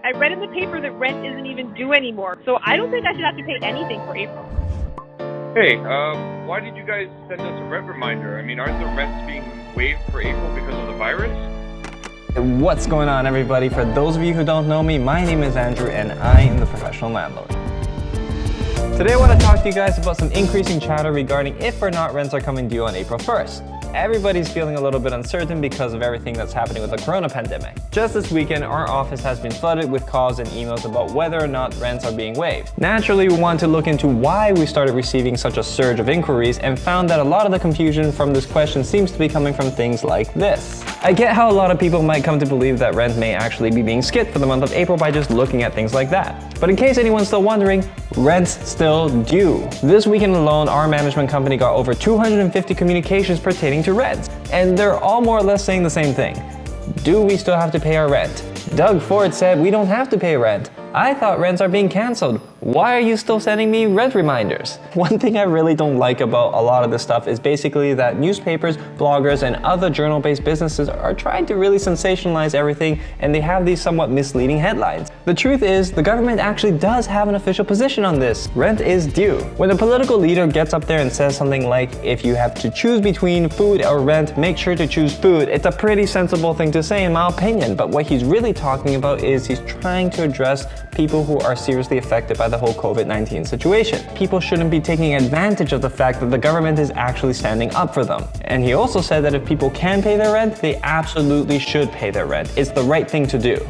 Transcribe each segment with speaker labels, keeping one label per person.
Speaker 1: I read in the paper that rent isn't even due anymore, so I don't think I should have to pay anything for April.
Speaker 2: Hey, why did you guys send us a rent reminder? I mean, aren't the rents being waived for April because of the virus?
Speaker 3: What's going on, everybody? For those of you who don't know me, my name is Andrew and I am the professional landlord. Today I want to talk to you guys about some increasing chatter regarding if or not rents are coming due on April 1st. Everybody's feeling a little bit uncertain because of everything that's happening with the corona pandemic. Just this weekend, our office has been flooded with calls and emails about whether or not rents are being waived. Naturally, we want to look into why we started receiving such a surge of inquiries and found that a lot of the confusion from this question seems to be coming from things like this. I get how a lot of people might come to believe that rent may actually be being skipped for the month of April by just looking at things like that. But in case anyone's still wondering, rent's still due. This weekend alone, our management company got over 250 communications pertaining to rent, and they're all more or less saying the same thing. Do we still have to pay our rent? Doug Ford said we don't have to pay rent. I thought rents are being canceled. Why are you still sending me rent reminders? One thing I really don't like about a lot of this stuff is basically that newspapers, bloggers, and other journal-based businesses are trying to really sensationalize everything, and they have these somewhat misleading headlines. The truth is, the government actually does have an official position on this. Rent is due. When a political leader gets up there and says something like, if you have to choose between food or rent, make sure to choose food, it's a pretty sensible thing to say in my opinion, but what he's really talking about is he's trying to address people who are seriously affected by the whole Covid-19 situation. People shouldn't be taking advantage of the fact that the government is actually standing up for them. And he also said that if people can pay their rent, they absolutely should pay their rent. It's the right thing to do.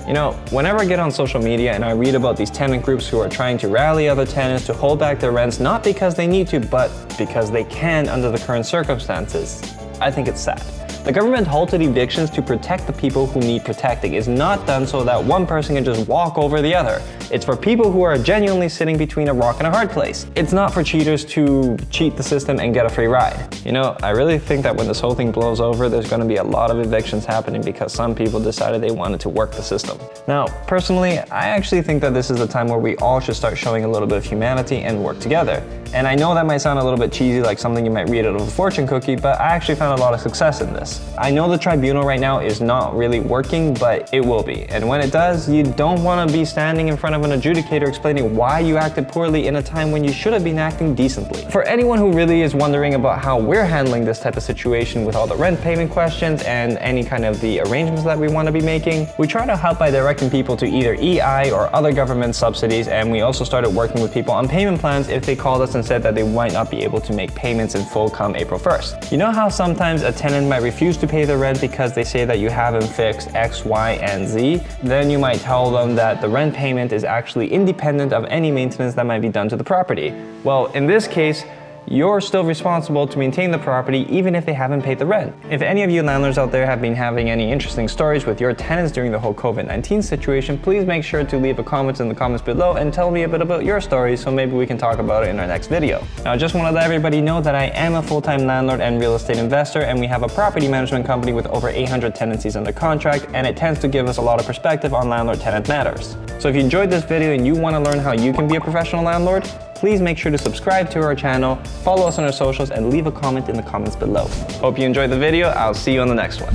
Speaker 3: You know, whenever I get on social media and I read about these tenant groups who are trying to rally other tenants to hold back their rents, not because they need to, but because they can under the current circumstances, I think it's sad. The government halted evictions to protect the people who need protecting. It's not done so that one person can just walk over the other. It's for people who are genuinely sitting between a rock and a hard place. It's not for cheaters to cheat the system and get a free ride. You know, I really think that when this whole thing blows over, there's going to be a lot of evictions happening because some people decided they wanted to work the system. Now, personally, I actually think that this is the time where we all should start showing a little bit of humanity and work together. And I know that might sound a little bit cheesy, like something you might read out of a fortune cookie, but I actually found a lot of success in this. I know the tribunal right now is not really working, but it will be. And when it does, you don't want to be standing in front of an adjudicator explaining why you acted poorly in a time when you should have been acting decently. For anyone who really is wondering about how we're handling this type of situation with all the rent payment questions and any kind of the arrangements that we want to be making, we try to help by directing people to either EI or other government subsidies, and we also started working with people on payment plans if they called us and said that they might not be able to make payments in full come April 1st. You know how sometimes a tenant might refuse to pay the rent because they say that you haven't fixed X, Y, and Z? Then you might tell them that the rent payment is actually independent of any maintenance that might be done to the property. Well, in this case, you're still responsible to maintain the property even if they haven't paid the rent. If any of you landlords out there have been having any interesting stories with your tenants during the whole COVID-19 situation, please make sure to leave a comment in the comments below and tell me a bit about your stories so maybe we can talk about it in our next video. Now, I just want to let everybody know that I am a full-time landlord and real estate investor, and we have a property management company with over 800 tenancies under contract, and it tends to give us a lot of perspective on landlord-tenant matters. So if you enjoyed this video and you want to learn how you can be a professional landlord, please make sure to subscribe to our channel, follow us on our socials, and leave a comment in the comments below. Hope you enjoyed the video. I'll see you on the next one.